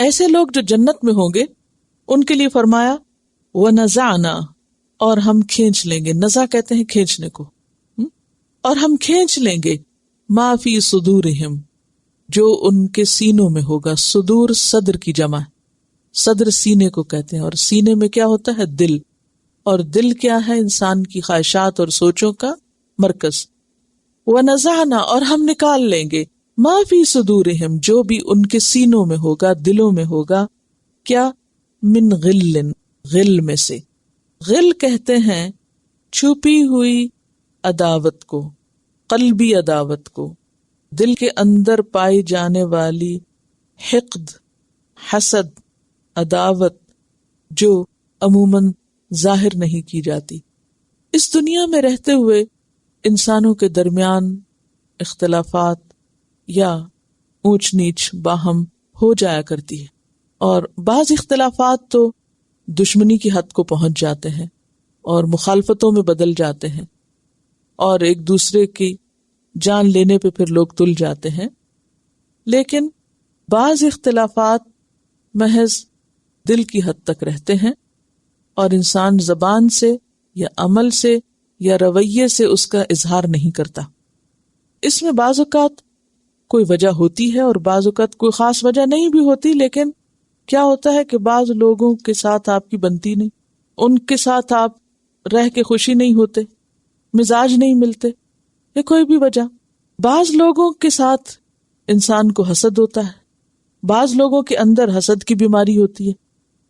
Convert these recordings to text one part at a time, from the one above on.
ایسے لوگ جو جنت میں ہوں گے ان کے لیے فرمایا وَنَزَعْنَا، اور ہم کھینچ لیں گے، نزع کہتے ہیں کھینچنے کو، اور ہم کھینچ لیں گے مَا فِي صُدُورِهِمْ، جو ان کے سینوں میں ہوگا. صدور صدر کی جمع ہے، صدر سینے کو کہتے ہیں، اور سینے میں کیا ہوتا ہے؟ دل. اور دل کیا ہے؟ انسان کی خواہشات اور سوچوں کا مرکز. وَنَزَعْنَا، اور ہم نکال لیں گے مَا فِي صُدُورِهِمْ، جو بھی ان کے سینوں میں ہوگا، دلوں میں ہوگا، کیا؟ من غل، غل میں سے. غل کہتے ہیں چھپی ہوئی عداوت کو، قلبی عداوت کو، دل کے اندر پائی جانے والی حقد، حسد، عداوت جو عموماً ظاہر نہیں کی جاتی. اس دنیا میں رہتے ہوئے انسانوں کے درمیان اختلافات یا اونچ نیچ باہم ہو جایا کرتی ہے، اور بعض اختلافات تو دشمنی کی حد کو پہنچ جاتے ہیں اور مخالفتوں میں بدل جاتے ہیں، اور ایک دوسرے کی جان لینے پہ پھر لوگ تل جاتے ہیں. لیکن بعض اختلافات محض دل کی حد تک رہتے ہیں، اور انسان زبان سے یا عمل سے یا رویے سے اس کا اظہار نہیں کرتا. اس میں بعض اوقات کوئی وجہ ہوتی ہے اور بعض اوقات کوئی خاص وجہ نہیں بھی ہوتی، لیکن کیا ہوتا ہے کہ بعض لوگوں کے ساتھ آپ کی بنتی نہیں، ان کے ساتھ آپ رہ کے خوشی نہیں ہوتے، مزاج نہیں ملتے، یا کوئی بھی وجہ. بعض لوگوں کے ساتھ انسان کو حسد ہوتا ہے، بعض لوگوں کے اندر حسد کی بیماری ہوتی ہے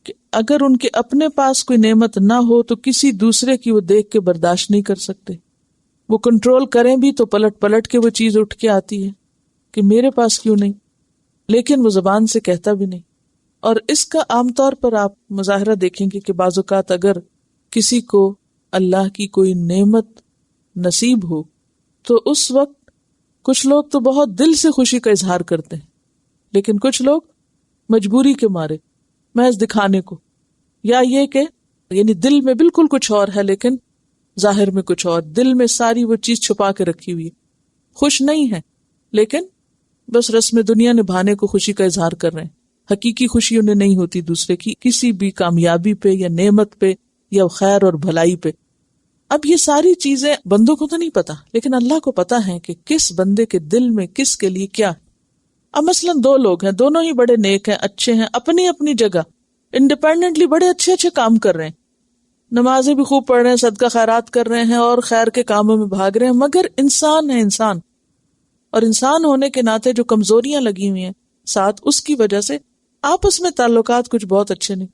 کہ اگر ان کے اپنے پاس کوئی نعمت نہ ہو تو کسی دوسرے کی وہ دیکھ کے برداشت نہیں کر سکتے. وہ کنٹرول کریں بھی تو پلٹ پلٹ کے وہ چیز اٹھ کے آتی ہے کہ میرے پاس کیوں نہیں، لیکن وہ زبان سے کہتا بھی نہیں. اور اس کا عام طور پر آپ مظاہرہ دیکھیں گے کہ بعض اوقات اگر کسی کو اللہ کی کوئی نعمت نصیب ہو تو اس وقت کچھ لوگ تو بہت دل سے خوشی کا اظہار کرتے ہیں، لیکن کچھ لوگ مجبوری کے مارے، محض دکھانے کو، یا یہ کہ یعنی دل میں بالکل کچھ اور ہے لیکن ظاہر میں کچھ اور، دل میں ساری وہ چیز چھپا کے رکھی ہوئی ہے، خوش نہیں ہے لیکن بس رسم دنیا نبھانے کو خوشی کا اظہار کر رہے ہیں. حقیقی خوشی انہیں نہیں ہوتی دوسرے کی کسی بھی کامیابی پہ یا نعمت پہ یا خیر اور بھلائی پہ. اب یہ ساری چیزیں بندوں کو تو نہیں پتا، لیکن اللہ کو پتا ہے کہ کس بندے کے دل میں کس کے لیے کیا. اب مثلا دو لوگ ہیں، دونوں ہی بڑے نیک ہیں، اچھے ہیں، اپنی اپنی جگہ انڈیپینڈنٹلی بڑے اچھے اچھے کام کر رہے ہیں، نمازیں بھی خوب پڑھ رہے ہیں، صدقہ خیرات کر رہے ہیں اور خیر کے کاموں میں بھاگ رہے ہیں، مگر انسان ہے انسان، اور انسان ہونے کے ناطے جو کمزوریاں لگی ہوئی ہیں ساتھ، اس کی وجہ سے آپس میں تعلقات کچھ بہت اچھے نہیں.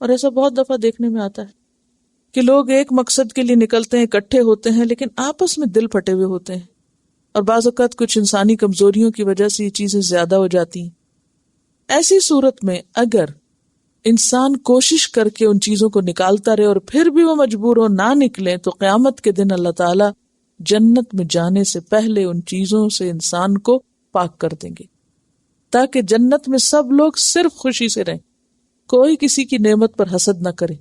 اور ایسا بہت دفعہ دیکھنے میں آتا ہے کہ لوگ ایک مقصد کے لیے نکلتے ہیں، اکٹھے ہوتے ہیں، لیکن آپس میں دل پھٹے ہوئے ہوتے ہیں، اور بعض اوقات کچھ انسانی کمزوریوں کی وجہ سے یہ چیزیں زیادہ ہو جاتی ہیں. ایسی صورت میں اگر انسان کوشش کر کے ان چیزوں کو نکالتا رہے اور پھر بھی وہ مجبور ہو نہ نکلے تو قیامت کے دن اللہ تعالیٰ جنت میں جانے سے پہلے ان چیزوں سے انسان کو پاک کر دیں گے، تاکہ جنت میں سب لوگ صرف خوشی سے رہیں، کوئی کسی کی نعمت پر حسد نہ کرے،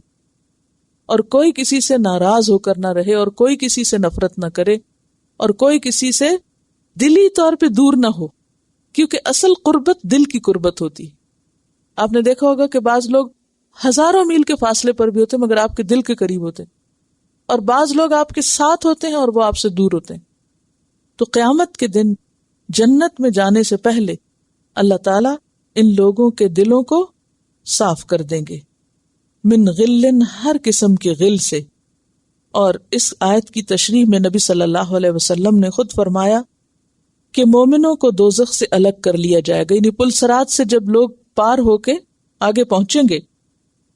اور کوئی کسی سے ناراض ہو کر نہ رہے، اور کوئی کسی سے نفرت نہ کرے، اور کوئی کسی سے دلی طور پہ دور نہ ہو، کیونکہ اصل قربت دل کی قربت ہوتی. آپ نے دیکھا ہوگا کہ بعض لوگ ہزاروں میل کے فاصلے پر بھی ہوتے مگر آپ کے دل کے قریب ہوتے، اور بعض لوگ آپ کے ساتھ ہوتے ہیں اور وہ آپ سے دور ہوتے ہیں. تو قیامت کے دن جنت میں جانے سے پہلے اللہ تعالیٰ ان لوگوں کے دلوں کو صاف کر دیں گے، من غل، ہر قسم کے غل سے. اور اس آیت کی تشریح میں نبی صلی اللہ علیہ وسلم نے خود فرمایا کہ مومنوں کو دوزخ سے الگ کر لیا جائے گا، یعنی پل صراط سے جب لوگ پار ہو کے آگے پہنچیں گے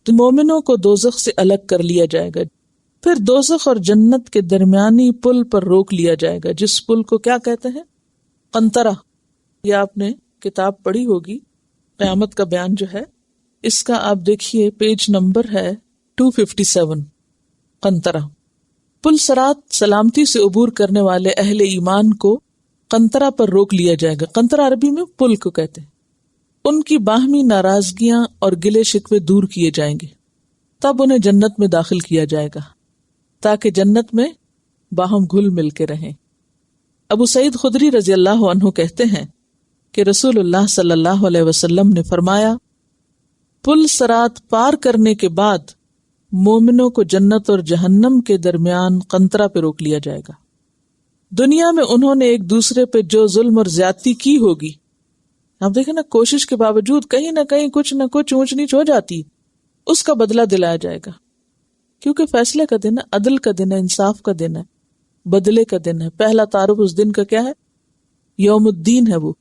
تو مومنوں کو دوزخ سے الگ کر لیا جائے گا، پھر دوزخ اور جنت کے درمیانی پل پر روک لیا جائے گا، جس پل کو کیا کہتے ہیں؟ قنطرہ. یہ آپ نے کتاب پڑھی ہوگی قیامت کا بیان جو ہے، اس کا آپ دیکھیے پیج نمبر ہے 257. قنطرہ، پل صراط سلامتی سے عبور کرنے والے اہل ایمان کو قنطرہ پر روک لیا جائے گا. قنطرہ عربی میں پل کو کہتے ہیں. ان کی باہمی ناراضگیاں اور گلے شکوے دور کیے جائیں گے، تب انہیں جنت میں داخل کیا جائے گا تاکہ جنت میں باہم گھل مل کے رہیں. ابو سعید خدری رضی اللہ عنہ کہتے ہیں کہ رسول اللہ صلی اللہ علیہ وسلم نے فرمایا پل صراط پار کرنے کے بعد مومنوں کو جنت اور جہنم کے درمیان قنطرہ پہ روک لیا جائے گا۔ دنیا میں انہوں نے ایک دوسرے پہ جو ظلم اور زیادتی کی ہوگی، آپ دیکھیں نا، کوشش کے باوجود کہیں نہ کہیں کچھ نہ کچھ اونچ نیچ ہو جاتی، اس کا بدلہ دلایا جائے گا، کیونکہ فیصلے کا دن ہے، عدل کا دن ہے، انصاف کا دن ہے، بدلے کا دن ہے۔ پہلا تعارف اس دن کا کیا ہے؟ یوم الدین ہے وہ،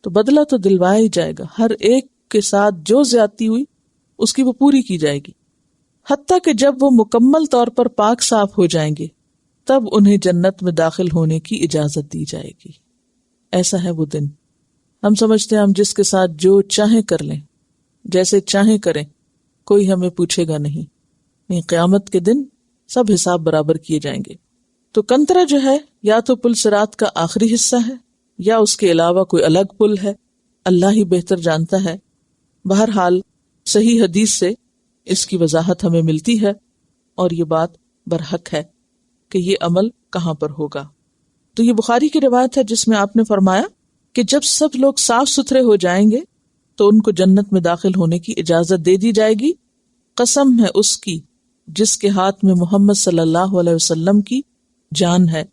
تو بدلہ تو دلوایا ہی جائے گا۔ ہر ایک کے ساتھ جو زیادتی ہوئی اس کی وہ پوری کی جائے گی، حتیٰ کہ جب وہ مکمل طور پر پاک صاف ہو جائیں گے تب انہیں جنت میں داخل ہونے کی اجازت دی جائے گی۔ ایسا ہے وہ دن۔ ہم سمجھتے ہیں ہم جس کے ساتھ جو چاہیں کر لیں، جیسے چاہیں کریں، کوئی ہمیں پوچھے گا نہیں، قیامت کے دن سب حساب برابر کیے جائیں گے۔ تو قنطرہ جو ہے یا تو پل صراط کا آخری حصہ ہے یا اس کے علاوہ کوئی الگ پل ہے، اللہ ہی بہتر جانتا ہے۔ بہرحال صحیح حدیث سے اس کی وضاحت ہمیں ملتی ہے اور یہ بات برحق ہے کہ یہ عمل کہاں پر ہوگا۔ تو یہ بخاری کی روایت ہے جس میں آپ نے فرمایا کہ جب سب لوگ صاف ستھرے ہو جائیں گے تو ان کو جنت میں داخل ہونے کی اجازت دے دی جائے گی، قسم ہے اس کی جس کے ہاتھ میں محمد صلی اللہ علیہ وسلم کی جان ہے۔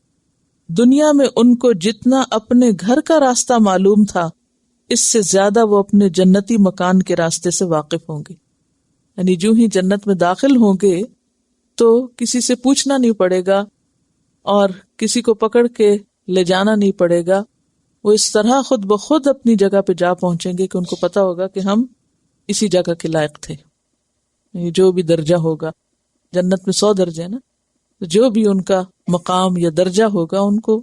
دنیا میں ان کو جتنا اپنے گھر کا راستہ معلوم تھا اس سے زیادہ وہ اپنے جنتی مکان کے راستے سے واقف ہوں گے، یعنی جو ہی جنت میں داخل ہوں گے تو کسی سے پوچھنا نہیں پڑے گا اور کسی کو پکڑ کے لے جانا نہیں پڑے گا، وہ اس طرح خود بخود اپنی جگہ پہ جا پہنچیں گے کہ ان کو پتا ہوگا کہ ہم اسی جگہ کے لائق تھے۔ جو بھی درجہ ہوگا، جنت میں 100 درجے ہیں نا، جو بھی ان کا مقام یا درجہ ہوگا ان کو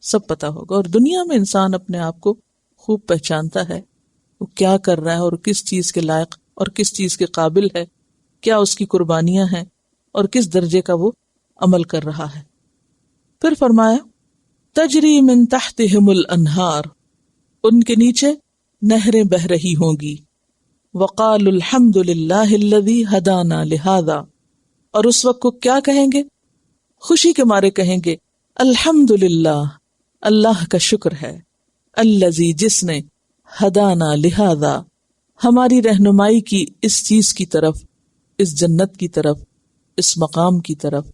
سب پتا ہوگا۔ اور دنیا میں انسان اپنے آپ کو خوب پہچانتا ہے، وہ کیا کر رہا ہے اور کس چیز کے لائق اور کس چیز کے قابل ہے، کیا اس کی قربانیاں ہیں اور کس درجے کا وہ عمل کر رہا ہے۔ پھر فرمایا تجری من تحتہم الانہار، ان کے نیچے نہریں بہ رہی ہوں گی۔ وقال الحمد للہ الذی ہدانا لہذا، اور اس وقت کو کیا کہیں گے؟ خوشی کے مارے کہیں گے الحمد للہ، اللہ کا شکر ہے، الذی جس نے ہدانا لہذا ہماری رہنمائی کی اس چیز کی طرف، اس جنت کی طرف، اس مقام کی طرف۔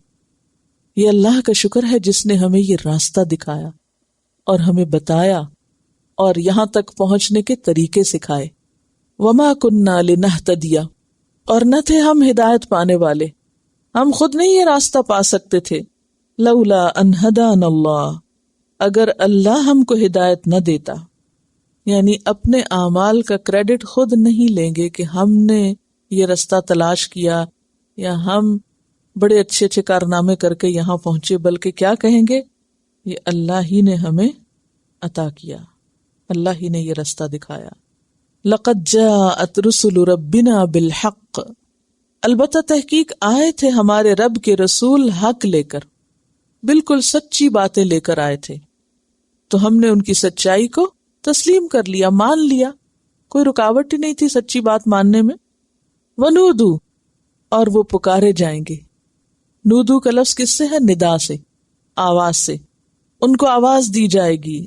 یہ اللہ کا شکر ہے جس نے ہمیں یہ راستہ دکھایا اور ہمیں بتایا اور یہاں تک پہنچنے کے طریقے سکھائے۔ وما کننا لنہتدی، اور نہ تھے ہم ہدایت پانے والے، ہم خود نہیں یہ راستہ پا سکتے تھے، لولا ان ہدانا اللہ، اگر اللہ ہم کو ہدایت نہ دیتا۔ یعنی اپنے اعمال کا کریڈٹ خود نہیں لیں گے کہ ہم نے یہ راستہ تلاش کیا یا ہم بڑے اچھے اچھے کارنامے کر کے یہاں پہنچے، بلکہ کیا کہیں گے؟ یہ اللہ ہی نے ہمیں عطا کیا، اللہ ہی نے یہ راستہ دکھایا۔ لقد جاءت رسل ربنا بالحق، البتہ تحقیق آئے تھے ہمارے رب کے رسول حق لے کر، بالکل سچی باتیں لے کر آئے تھے، تو ہم نے ان کی سچائی کو تسلیم کر لیا، مان لیا، کوئی رکاوٹ ہی نہیں تھی سچی بات ماننے میں۔ ونودو، اور وہ پکارے جائیں گے۔ نودو کا لفظ کس سے ہے؟ ندا سے، آواز سے، ان کو آواز دی جائے گی،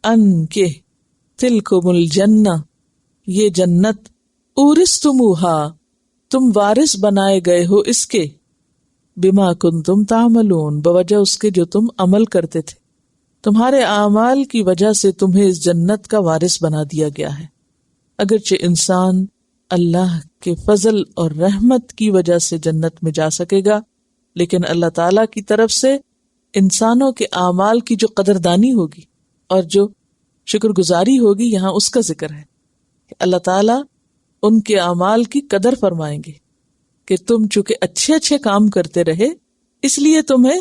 ان کے تلکم الجنہ، یہ جنت، اورثتموہا، تم وارث بنائے گئے ہو اس کے، بما کنتم تعملون، بوجہ اس کے جو تم عمل کرتے تھے، تمہارے اعمال کی وجہ سے تمہیں اس جنت کا وارث بنا دیا گیا ہے۔ اگرچہ انسان اللہ کے فضل اور رحمت کی وجہ سے جنت میں جا سکے گا، لیکن اللہ تعالیٰ کی طرف سے انسانوں کے اعمال کی جو قدردانی ہوگی اور جو شکر گزاری ہوگی، یہاں اس کا ذکر ہے کہ اللہ تعالیٰ ان کے اعمال کی قدر فرمائیں گے کہ تم چونکہ اچھے اچھے کام کرتے رہے اس لیے تمہیں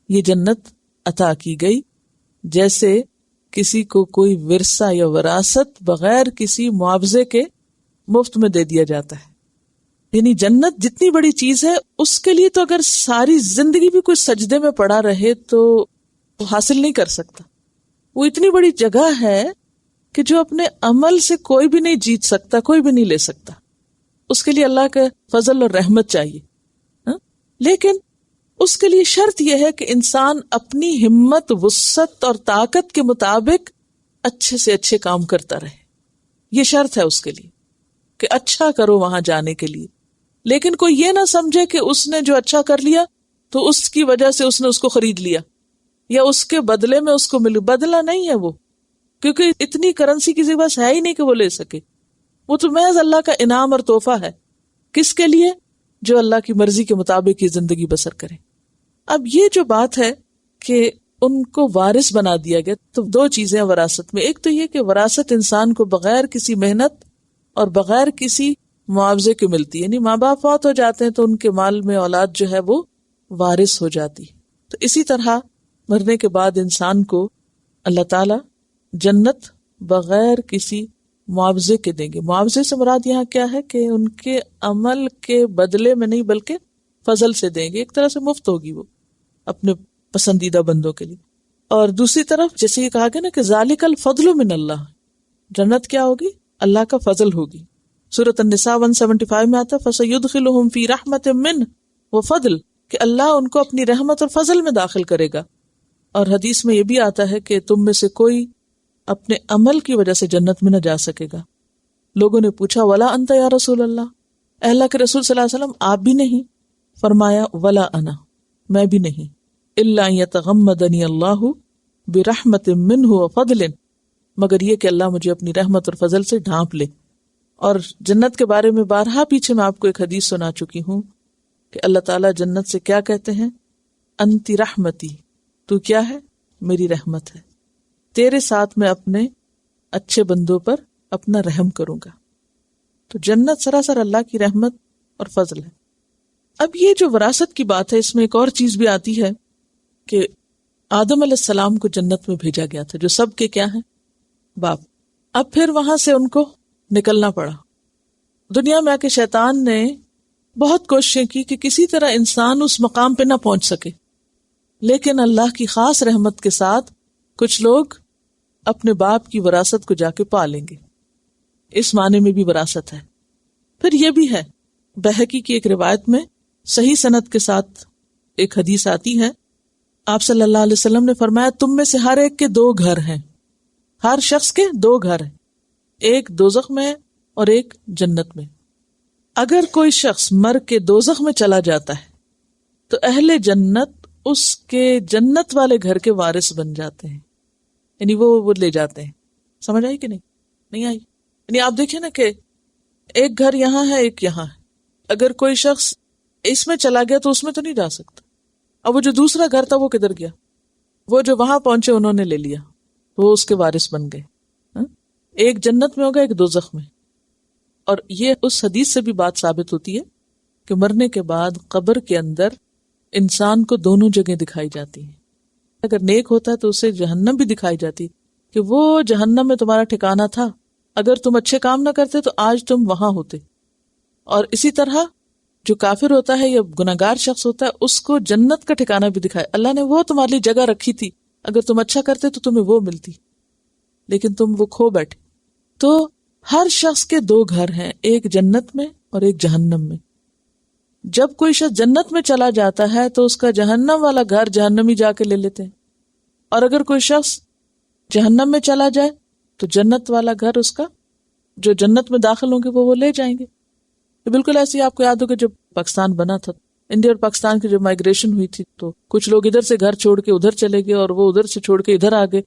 یہ جنت عطا کی گئی، جیسے کسی کو کوئی ورثہ یا وراثت بغیر کسی معاوضے کے مفت میں دے دیا جاتا ہے۔ یعنی جنت جتنی بڑی چیز ہے اس کے لیے تو اگر ساری زندگی بھی کوئی سجدے میں پڑا رہے تو وہ حاصل نہیں کر سکتا۔ وہ اتنی بڑی جگہ ہے کہ جو اپنے عمل سے کوئی بھی نہیں جیت سکتا، کوئی بھی نہیں لے سکتا، اس کے لیے اللہ کا فضل اور رحمت چاہیے۔ لیکن اس کے لیے شرط یہ ہے کہ انسان اپنی ہمت، وسعت اور طاقت کے مطابق اچھے سے اچھے کام کرتا رہے، یہ شرط ہے اس کے لیے۔ کہ اچھا کرو وہاں جانے کے لیے، لیکن کوئی یہ نہ سمجھے کہ اس نے جو اچھا کر لیا تو اس کی وجہ سے اس نے اس کو خرید لیا یا اس کے بدلے میں اس کو ملے. بدلہ نہیں ہے وہ، کیونکہ اتنی کرنسی کسی کے پاس ہے ہی نہیں کہ وہ لے سکے. وہ تو محض اللہ کا انعام اور تحفہ ہے. کس کے لیے؟ جو اللہ کی مرضی کے مطابق یہ زندگی بسر کرے. اب یہ جو بات ہے کہ ان کو وارث بنا دیا گیا، تو دو چیزیں وراثت میں. ایک تو یہ کہ وراثت انسان کو بغیر کسی محنت اور بغیر کسی معاوضے کے ملتی ہے، یعنی ماں باپ فوت ہو جاتے ہیں تو ان کے مال میں اولاد جو ہے وہ وارث ہو جاتی. تو اسی طرح مرنے کے بعد انسان کو اللہ تعالی جنت بغیر کسی معاوضے کے دیں گے. معاوضے سے مراد یہاں کیا ہے کہ ان کے عمل کے بدلے میں نہیں بلکہ فضل سے دیں گے. ایک طرح سے مفت ہوگی وہ اپنے پسندیدہ بندوں کے لیے. اور دوسری طرف جیسے یہ کہا گیا نا کہ ذالک الفضل من اللہ، جنت کیا ہوگی؟ اللہ کا فضل ہوگی. سورۃ النساء 175 میں آتا ہے فَسَيُدْخِلُهُمْ فِي رَحْمَةٍ مِّنْهُ وَفَضْلٍ، کہ اللہ ان کو اپنی رحمت اور فضل میں داخل کرے گا. اور حدیث میں یہ بھی آتا ہے کہ تم میں سے کوئی اپنے عمل کی وجہ سے جنت میں نہ جا سکے گا. لوگوں نے پوچھا ولا انت یا رسول اللہ، اے اللہ کے رسول صلی اللہ علیہ وسلم آپ بھی نہیں؟ فرمایا ولا انا، میں بھی نہیں، الا ان یتغمدنی اللہ برحمت منہ وفضل، مگر یہ کہ اللہ مجھے اپنی رحمت اور فضل سے ڈھانپ لے. اور جنت کے بارے میں بارہا پیچھے میں آپ کو ایک حدیث سنا چکی ہوں کہ اللہ تعالیٰ جنت سے کیا کہتے ہیں؟ انتی رحمتی، تو کیا ہے؟ میری رحمت ہے، تیرے ساتھ میں اپنے اچھے بندوں پر اپنا رحم کروں گا. تو جنت سراسر اللہ کی رحمت اور فضل ہے. اب یہ جو وراثت کی بات ہے، اس میں ایک اور چیز بھی آتی ہے کہ آدم علیہ السلام کو جنت میں بھیجا گیا تھا جو سب کے کیا ہیں؟ باپ. اب پھر وہاں سے ان کو نکلنا پڑا. دنیا میں آ کے شیطان نے بہت کوششیں کی کہ کسی طرح انسان اس مقام پہ نہ پہنچ سکے، لیکن اللہ کی خاص رحمت کے ساتھ کچھ لوگ اپنے باپ کی وراثت کو جا کے پا لیں گے. اس معنی میں بھی وراثت ہے. پھر یہ بھی ہے، بہقی کی ایک روایت میں صحیح سند کے ساتھ ایک حدیث آتی ہے، آپ صلی اللہ علیہ وسلم نے فرمایا تم میں سے ہر ایک کے دو گھر ہیں، ہر شخص کے دو گھر ہیں، ایک دوزخ میں ہے اور ایک جنت میں. اگر کوئی شخص مر کے دوزخ میں چلا جاتا ہے تو اہل جنت اس کے جنت والے گھر کے وارث بن جاتے ہیں، یعنی وہ لے جاتے ہیں. سمجھ آئی کہ نہیں آئی؟ یعنی آپ دیکھیں نا کہ ایک گھر یہاں ہے ایک یہاں ہے، اگر کوئی شخص اس میں چلا گیا تو اس میں تو نہیں جا سکتا. اب وہ جو دوسرا گھر تھا وہ کدھر گیا؟ وہ جو وہاں پہنچے انہوں نے لے لیا، وہ اس کے وارث بن گئے. ایک جنت میں ہوگا ایک دوزخ میں. اور یہ اس حدیث سے بھی بات ثابت ہوتی ہے کہ مرنے کے بعد قبر کے اندر انسان کو دونوں جگہ دکھائی جاتی ہیں. اگر نیک ہوتا ہے تو اسے جہنم بھی دکھائی جاتی کہ وہ جہنم میں تمہارا ٹھکانہ تھا، اگر تم اچھے کام نہ کرتے تو آج تم وہاں ہوتے. اور اسی طرح جو کافر ہوتا ہے یا گناہگار شخص ہوتا ہے اس کو جنت کا ٹھکانہ بھی دکھایا. اللہ نے وہ تمہارے لیے جگہ رکھی تھی، اگر تم اچھا کرتے تو تمہیں وہ ملتی، لیکن تم وہ کھو بیٹھے. تو ہر شخص کے دو گھر ہیں، ایک جنت میں اور ایک جہنم میں. جب کوئی شخص جنت میں چلا جاتا ہے تو اس کا جہنم والا گھر جہنمی جا کے لے لیتے ہیں، اور اگر کوئی شخص جہنم میں چلا جائے تو جنت والا گھر اس کا جو جنت میں داخل ہوں گے وہ لے جائیں گے. بالکل ایسی آپ کو یاد ہوگا جب پاکستان بنا تھا، انڈیا اور پاکستان کی جب مائگریشن ہوئی تھی تو کچھ لوگ ادھر سے گھر چھوڑ کے ادھر چلے گئے اور وہ ادھر سے چھوڑ کے ادھر آ گئے.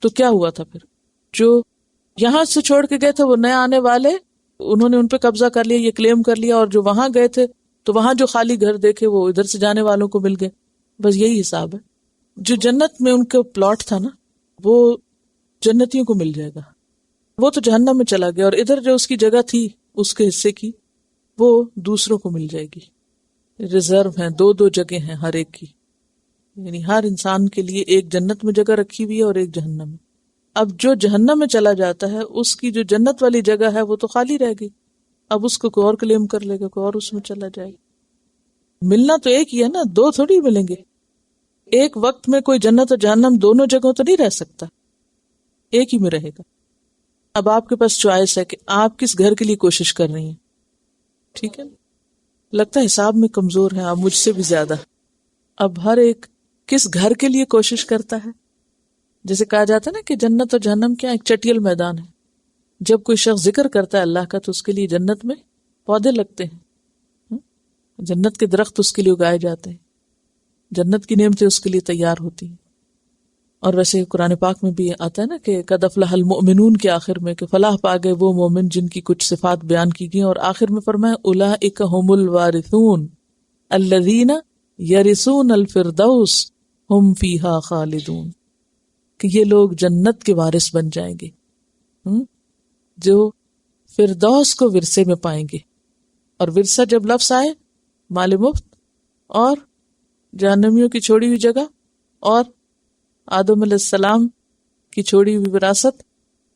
تو کیا ہوا تھا؟ پھر جو یہاں سے چھوڑ کے گئے تھے وہ نئے آنے والے انہوں نے ان پہ قبضہ کر لیا، یہ کلیم کر لیا، اور جو وہاں گئے تھے تو وہاں جو خالی گھر دیکھے وہ ادھر سے جانے والوں کو مل گئے. بس یہی حساب ہے. جو جنت میں ان کا پلاٹ تھا نا وہ جنتیوں کو مل جائے گا، وہ تو جہنم میں چلا گیا، اور ادھر جو اس کی جگہ تھی اس کے حصے کی وہ دوسروں کو مل جائے گی. ریزرو ہیں، دو جگہ ہیں ہر ایک کی، یعنی ہر انسان کے لیے ایک جنت میں جگہ رکھی ہوئی ہے اور ایک جہنم میں. اب جو جہنم میں چلا جاتا ہے اس کی جو جنت والی جگہ ہے وہ تو خالی رہ گئی، اب اس کو کوئی اور کلیم کر لے گا، کوئی اور اس میں چلا جائے گا. ملنا تو ایک ہی ہے نا، دو تھوڑی ملیں گے. ایک وقت میں کوئی جنت اور جہنم دونوں جگہوں تو نہیں رہ سکتا، ایک ہی میں رہے گا. اب آپ کے پاس چوائس ہے کہ آپ کس گھر کے لیے کوشش کر رہی ہیں. ٹھیک ہے، لگتا ہے حساب میں کمزور ہیں آپ مجھ سے بھی زیادہ. اب ہر ایک کس گھر کے لیے کوشش کرتا ہے. جیسے کہا جاتا ہے نا کہ جنت اور جہنم کیا ایک چٹیل میدان ہے، جب کوئی شخص ذکر کرتا ہے اللہ کا تو اس کے لیے جنت میں پودے لگتے ہیں، جنت کے درخت اس کے لیے اگائے جاتے ہیں، جنت کی نعمتیں اس کے لیے تیار ہوتی ہیں. اور ویسے قرآن پاک میں بھی آتا ہے نا کہ قد افلح المؤمنون کے آخر میں کہ فلاح پا گئے وہ مومن جن کی کچھ صفات بیان کی گئی، اور آخر میں فرمایا اولئک هم الوارثون الذین یرثون الفردوس ہم فیہا خالدون، کہ یہ لوگ جنت کے وارث بن جائیں گے جو فردوس کو ورثے میں پائیں گے. اور ورثہ جب لفظ آئے مال مفت اور جہنمیوں کی چھوڑی ہوئی جگہ اور آدم علیہ السلام کی چھوڑی ہوئی وراثت،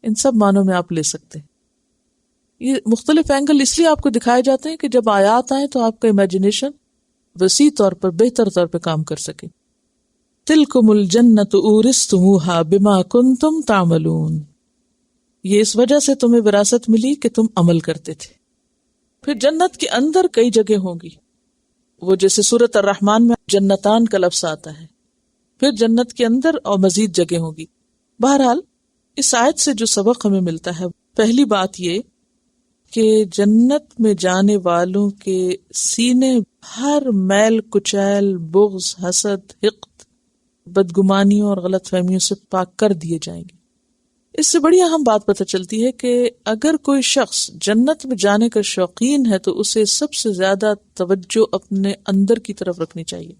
ان سب معنوں میں آپ لے سکتے ہیں. یہ مختلف اینگل اس لیے آپ کو دکھائے جاتے ہیں کہ جب آیات آئیں تو آپ کا امیجنیشن وسیع طور پر بہتر طور پہ کام کر سکے. تلکم الجنت اورثتموہا بما کنتم تعملون، یہ اس وجہ سے تمہیں وراثت ملی کہ تم عمل کرتے تھے. پھر جنت کے اندر کئی جگہ ہوں گی، وہ جیسے سورۃ الرحمن میں جنتان کا لفظ آتا ہے، پھر جنت کے اندر اور مزید جگہ ہوں گی. بہرحال اس آیت سے جو سبق ہمیں ملتا ہے، پہلی بات یہ کہ جنت میں جانے والوں کے سینے ہر میل کچیل، بغض، حسد، حقد، بدگمانیوں اور غلط فہمیوں سے پاک کر دیے جائیں گے. اس سے بڑی اہم بات پتہ چلتی ہے کہ اگر کوئی شخص جنت میں جانے کا شوقین ہے تو اسے سب سے زیادہ توجہ اپنے اندر کی طرف رکھنی چاہیے،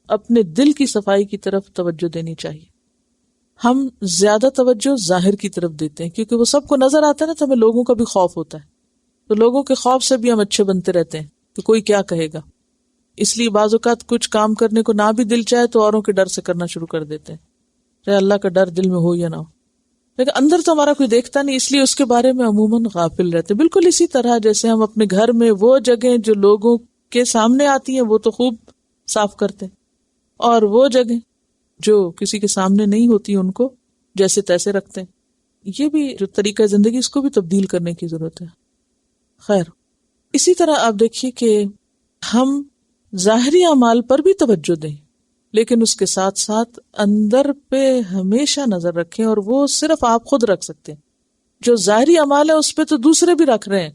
اپنے دل کی صفائی کی طرف توجہ دینی چاہیے. ہم زیادہ توجہ ظاہر کی طرف دیتے ہیں کیونکہ وہ سب کو نظر آتا ہے نا، تو ہمیں لوگوں کا بھی خوف ہوتا ہے، تو لوگوں کے خوف سے بھی ہم اچھے بنتے رہتے ہیں کہ کوئی کیا کہے گا. اس لیے بعض اوقات کچھ کام کرنے کو نہ بھی دل چاہے تو اوروں کے ڈر سے کرنا شروع کر دیتے ہیں، چاہے اللہ کا ڈر دل میں ہو یا نہ ہو. لیکن اندر تو ہمارا کوئی دیکھتا نہیں، اس لیے اس کے بارے میں عموماً غافل رہتے. بالکل اسی طرح جیسے ہم اپنے گھر میں وہ جگہیں جو لوگوں کے سامنے آتی ہیں وہ تو خوب صاف کرتے ہیں، اور وہ جگہیں جو کسی کے سامنے نہیں ہوتی ان کو جیسے تیسے رکھتے ہیں. یہ بھی جو طریقہ زندگی اس کو بھی تبدیل کرنے کی ضرورت ہے. خیر، اسی طرح آپ دیکھیے کہ ہم ظاہری اعمال پر بھی توجہ دیں لیکن اس کے ساتھ ساتھ اندر پہ ہمیشہ نظر رکھیں، اور وہ صرف آپ خود رکھ سکتے ہیں. جو ظاہری اعمال ہے اس پہ تو دوسرے بھی رکھ رہے ہیں،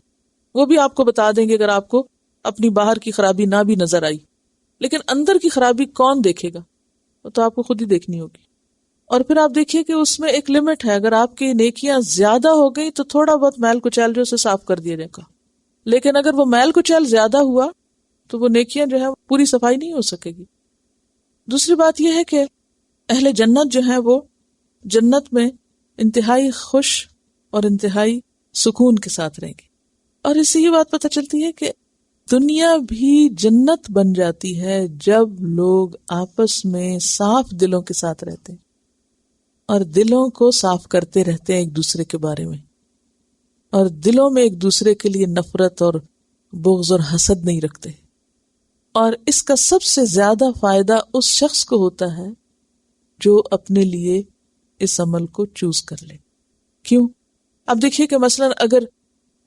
وہ بھی آپ کو بتا دیں گے اگر آپ کو اپنی باہر کی خرابی نہ بھی نظر آئی، لیکن اندر کی خرابی کون دیکھے گا؟ وہ تو آپ کو خود ہی دیکھنی ہوگی. اور پھر آپ دیکھیے کہ اس میں ایک لمٹ ہے، اگر آپ کی نیکیاں زیادہ ہو گئی تو تھوڑا بہت میل کچیل جو اسے صاف کر دیا جائے گا، لیکن اگر وہ میل کچیل زیادہ ہوا تو وہ نیکیاں جو ہے پوری صفائی نہیں ہو سکے گی. دوسری بات یہ ہے کہ اہل جنت جو ہیں وہ جنت میں انتہائی خوش اور انتہائی سکون کے ساتھ رہیں گے. اور اس سے یہ بات پتہ چلتی ہے کہ دنیا بھی جنت بن جاتی ہے جب لوگ آپس میں صاف دلوں کے ساتھ رہتے ہیں اور دلوں کو صاف کرتے رہتے ہیں ایک دوسرے کے بارے میں، اور دلوں میں ایک دوسرے کے لیے نفرت اور بغض اور حسد نہیں رکھتے. اور اس کا سب سے زیادہ فائدہ اس شخص کو ہوتا ہے جو اپنے لیے اس عمل کو چوز کر لے. کیوں؟ اب دیکھیے کہ مثلا اگر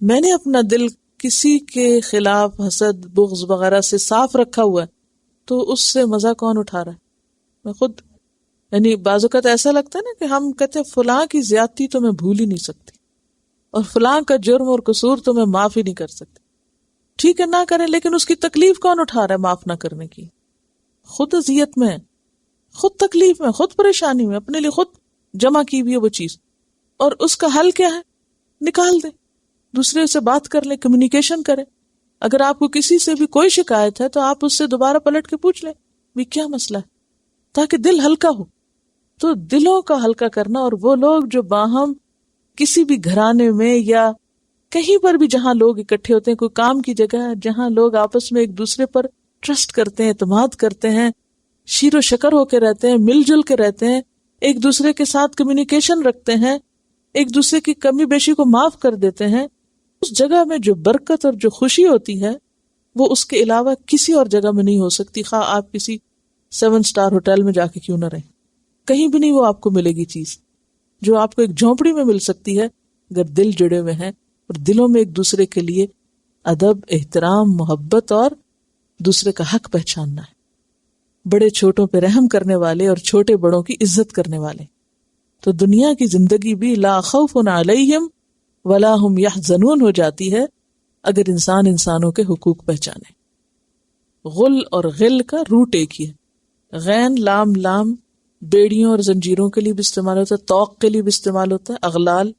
میں نے اپنا دل کسی کے خلاف حسد، بغض وغیرہ سے صاف رکھا ہوا ہے تو اس سے مزہ کون اٹھا رہا ہے؟ میں خود. یعنی بعض اوقات ایسا لگتا ہے نا کہ ہم کہتے ہیں فلاں کی زیادتی تو میں بھول ہی نہیں سکتی، اور فلاں کا جرم اور قصور تو میں معاف ہی نہیں کر سکتی. ٹھیک ہے نہ کریں، لیکن اس کی تکلیف کون اٹھا رہا ہے معاف نہ کرنے کی؟ خود اذیت میں، خود تکلیف میں، خود پریشانی میں، اپنے لیے خود جمع کی ہوئی ہے وہ چیز. اور اس کا حل کیا ہے؟ نکال دیں، دوسرے سے بات کر لیں، کمیونیکیشن کریں. اگر آپ کو کسی سے بھی کوئی شکایت ہے تو آپ اس سے دوبارہ پلٹ کے پوچھ لیں بھی کیا مسئلہ ہے، تاکہ دل ہلکا ہو. تو دلوں کا ہلکا کرنا، اور وہ لوگ جو باہم کسی بھی گھرانے میں یا کہیں پر بھی جہاں لوگ اکٹھے ہوتے ہیں، کوئی کام کی جگہ جہاں لوگ آپس میں ایک دوسرے پر ٹرسٹ کرتے ہیں، اعتماد کرتے ہیں، شیر و شکر ہو کے رہتے ہیں، مل جل کے رہتے ہیں، ایک دوسرے کے ساتھ کمیونیکیشن رکھتے ہیں، ایک دوسرے کی کمی بیشی کو معاف کر دیتے ہیں، اس جگہ میں جو برکت اور جو خوشی ہوتی ہے وہ اس کے علاوہ کسی اور جگہ میں نہیں ہو سکتی. خواہ آپ کسی 7 اسٹار ہوٹل میں جا کے کیوں نہ رہیں، کہیں بھی نہیں وہ آپ کو ملے گی چیز جو آپ کو ایک جھونپڑی میں مل سکتی ہے اگر دل جڑے ہوئے ہیں اور دلوں میں ایک دوسرے کے لیے ادب، احترام، محبت اور دوسرے کا حق پہچاننا ہے. بڑے چھوٹوں پہ رحم کرنے والے اور چھوٹے بڑوں کی عزت کرنے والے. تو دنیا کی زندگی بھی لا خوف علیہم ولا ہم یحزنون ہو جاتی ہے اگر انسان انسانوں کے حقوق پہچانے. غل اور غل کا روٹ ایک ہی ہے. غین لام لام بیڑیوں اور زنجیروں کے لیے بھی استعمال ہوتا ہے, توق کے لیے بھی استعمال ہوتا ہے, اغلال.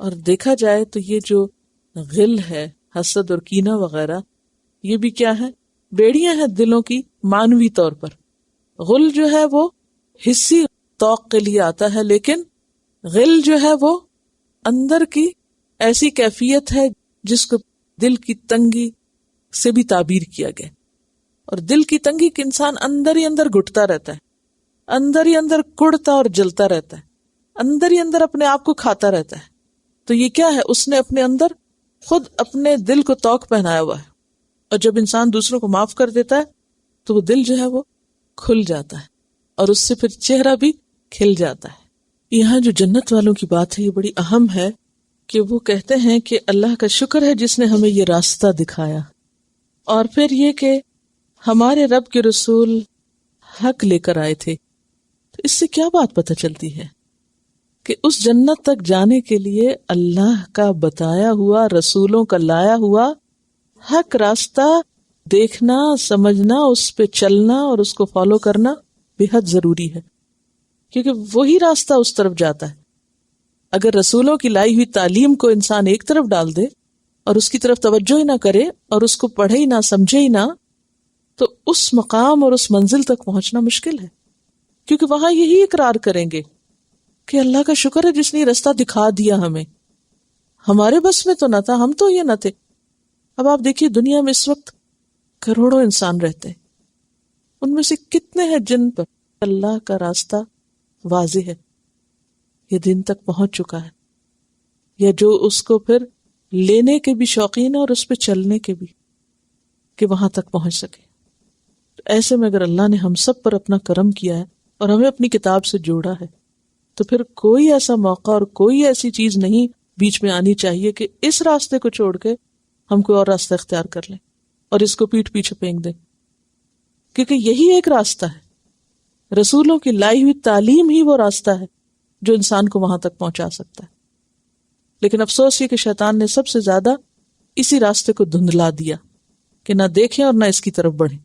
اور دیکھا جائے تو یہ جو غل ہے, حسد اور کینہ وغیرہ, یہ بھی کیا ہے؟ بیڑیاں ہیں دلوں کی معنوی طور پر. غل جو ہے وہ حسی توق کے لیے آتا ہے, لیکن غل جو ہے وہ اندر کی ایسی کیفیت ہے جس کو دل کی تنگی سے بھی تعبیر کیا گیا. اور دل کی تنگی کہ انسان اندر ہی اندر گھٹتا رہتا ہے, اندر ہی اندر کڑتا اور جلتا رہتا ہے, اندر ہی اندر اپنے آپ کو کھاتا رہتا ہے. تو یہ کیا ہے؟ اس نے اپنے اندر خود اپنے دل کو توق پہنایا ہوا ہے. اور جب انسان دوسروں کو معاف کر دیتا ہے تو وہ دل جو ہے وہ کھل جاتا ہے, اور اس سے پھر چہرہ بھی کھل جاتا ہے. یہاں جو جنت والوں کی بات ہے یہ بڑی اہم ہے کہ وہ کہتے ہیں کہ اللہ کا شکر ہے جس نے ہمیں یہ راستہ دکھایا. اور پھر یہ کہ ہمارے رب کے رسول حق لے کر آئے تھے. تو اس سے کیا بات پتہ چلتی ہے؟ کہ اس جنت تک جانے کے لیے اللہ کا بتایا ہوا, رسولوں کا لایا ہوا حق راستہ دیکھنا, سمجھنا, اس پہ چلنا اور اس کو فالو کرنا بے حد ضروری ہے, کیونکہ وہی راستہ اس طرف جاتا ہے. اگر رسولوں کی لائی ہوئی تعلیم کو انسان ایک طرف ڈال دے اور اس کی طرف توجہ ہی نہ کرے اور اس کو پڑھے ہی نہ, سمجھے ہی نہ, تو اس مقام اور اس منزل تک پہنچنا مشکل ہے. کیونکہ وہاں یہی اقرار کریں گے کہ اللہ کا شکر ہے جس نے رستہ دکھا دیا ہمیں, ہمارے بس میں تو نہ تھا, ہم تو یہ نہ تھے. اب آپ دیکھیے دنیا میں اس وقت کروڑوں انسان رہتے ہیں, ان میں سے کتنے ہیں جن پر اللہ کا راستہ واضح ہے, یہ دن تک پہنچ چکا ہے, یا جو اس کو پھر لینے کے بھی شوقین ہے اور اس پہ چلنے کے بھی, کہ وہاں تک پہنچ سکے. تو ایسے میں اگر اللہ نے ہم سب پر اپنا کرم کیا ہے اور ہمیں اپنی کتاب سے جوڑا ہے, تو پھر کوئی ایسا موقع اور کوئی ایسی چیز نہیں بیچ میں آنی چاہیے کہ اس راستے کو چھوڑ کے ہم کوئی اور راستہ اختیار کر لیں اور اس کو پیٹھ پیچھے پھینک دیں. کیونکہ یہی ایک راستہ ہے, رسولوں کی لائی ہوئی تعلیم ہی وہ راستہ ہے جو انسان کو وہاں تک پہنچا سکتا ہے. لیکن افسوس یہ کہ شیطان نے سب سے زیادہ اسی راستے کو دھندلا دیا کہ نہ دیکھیں اور نہ اس کی طرف بڑھیں.